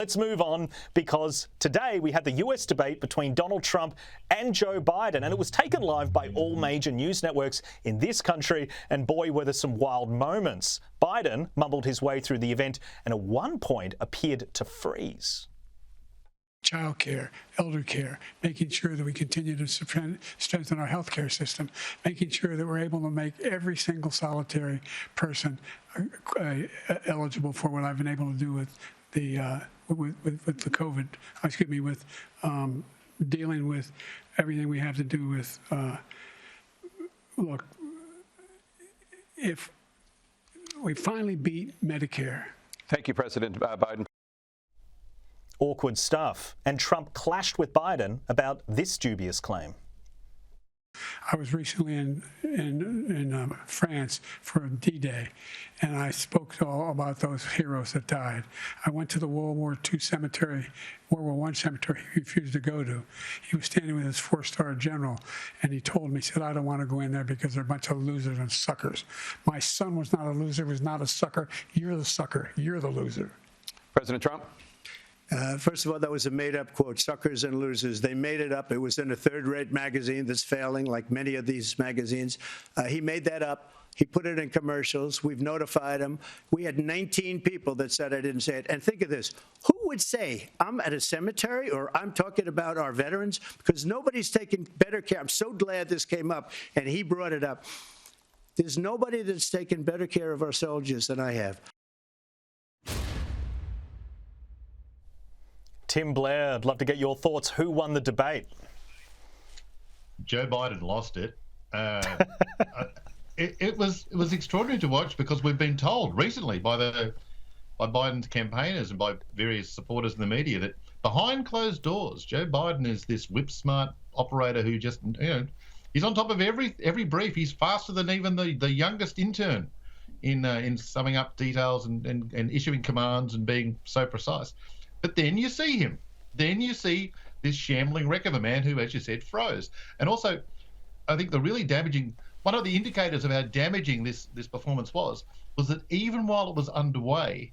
Let's move on, because today we had the US debate between Donald Trump and Joe Biden, and it was taken live by all major news networks in this country, and boy, were there some wild moments. Biden mumbled his way through the event and at one point appeared to freeze. Childcare, elder care, making sure that we continue to strengthen our healthcare system, making sure that we're able to make every single solitary person eligible for what I've been able to do with the with the COVID, with dealing with everything we have to do with. Look, if we finally beat Medicare. Thank you, President Biden. Awkward stuff. And Trump clashed with Biden about this dubious claim. I was recently in France for D-Day, and I spoke all about those heroes that died. I went to the World War I cemetery he refused to go to. He was standing with his four-star general, and he told me, he said, I don't want to go in there because they're a bunch of losers and suckers. My son was not a loser, was not a sucker. You're the sucker. You're the loser. President Trump? First of all, that was a made-up quote, suckers and losers. They made it up. It was in a third-rate magazine that's failing, like many of these magazines. He made that up. He put it in commercials. We've notified him. We had 19 people that said I didn't say it. And think of this. Who would say I'm at a cemetery or I'm talking about our veterans? Because nobody's taken better care. I'm so glad this came up, and he brought it up. There's nobody that's taken better care of our soldiers than I have. Tim Blair, I'd love to get your thoughts. Who won the debate? Joe Biden lost it. It was extraordinary to watch, because we've been told recently by Biden's campaigners and by various supporters in the media that behind closed doors, Joe Biden is this whip-smart operator who just, he's on top of every brief. He's faster than even the youngest intern in summing up details and issuing commands and being so precise. But then you see him. Then you see this shambling wreck of a man who, as you said, froze. And also, I think one of the indicators of how damaging this performance was that even while it was underway,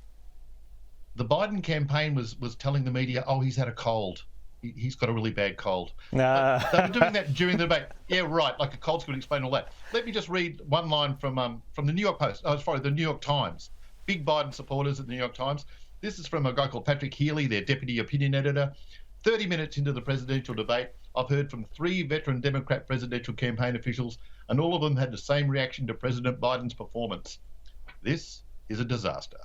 the Biden campaign was telling the media, oh, he's had a cold. He's got a really bad cold. They were doing that during the debate. Yeah, right, like a cold's going to explain all that. Let me just read one line from the New York Post. The New York Times. Big Biden supporters at the New York Times. This is from a guy called Patrick Healy, their deputy opinion editor. 30 minutes into the presidential debate, I've heard from 3 veteran Democrat presidential campaign officials, and all of them had the same reaction to President Biden's performance. This is a disaster.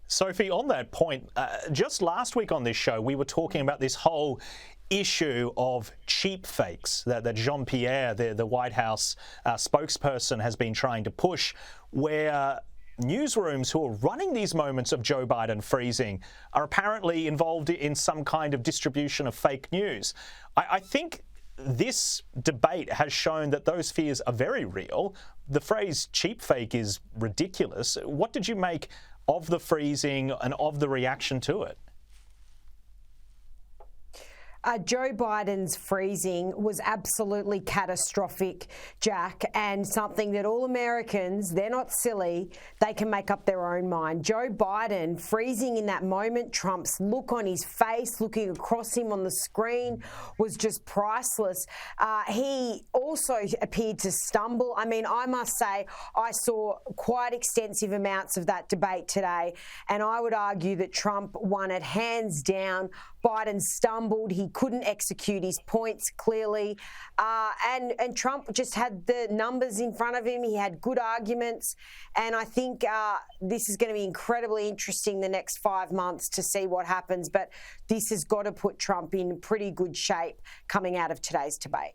Sophie, on that point, just last week on this show, we were talking about this whole issue of cheap fakes that Jean-Pierre, the White House spokesperson, has been trying to push, where newsrooms who are running these moments of Joe Biden freezing are apparently involved in some kind of distribution of fake news. I think this debate has shown that those fears are very real. The phrase cheap fake is ridiculous. What did you make of the freezing and of the reaction to it? Joe Biden's freezing was absolutely catastrophic, Jack, and something that all Americans, they're not silly, they can make up their own mind. Joe Biden freezing in that moment, Trump's look on his face, looking across him on the screen, was just priceless. He also appeared to stumble. I mean, I must say, I saw quite extensive amounts of that debate today, and I would argue that Trump won it hands down. Biden stumbled. He couldn't execute his points clearly. And Trump just had the numbers in front of him. He had good arguments. And I think this is going to be incredibly interesting the next 5 months to see what happens. But this has got to put Trump in pretty good shape coming out of today's debate.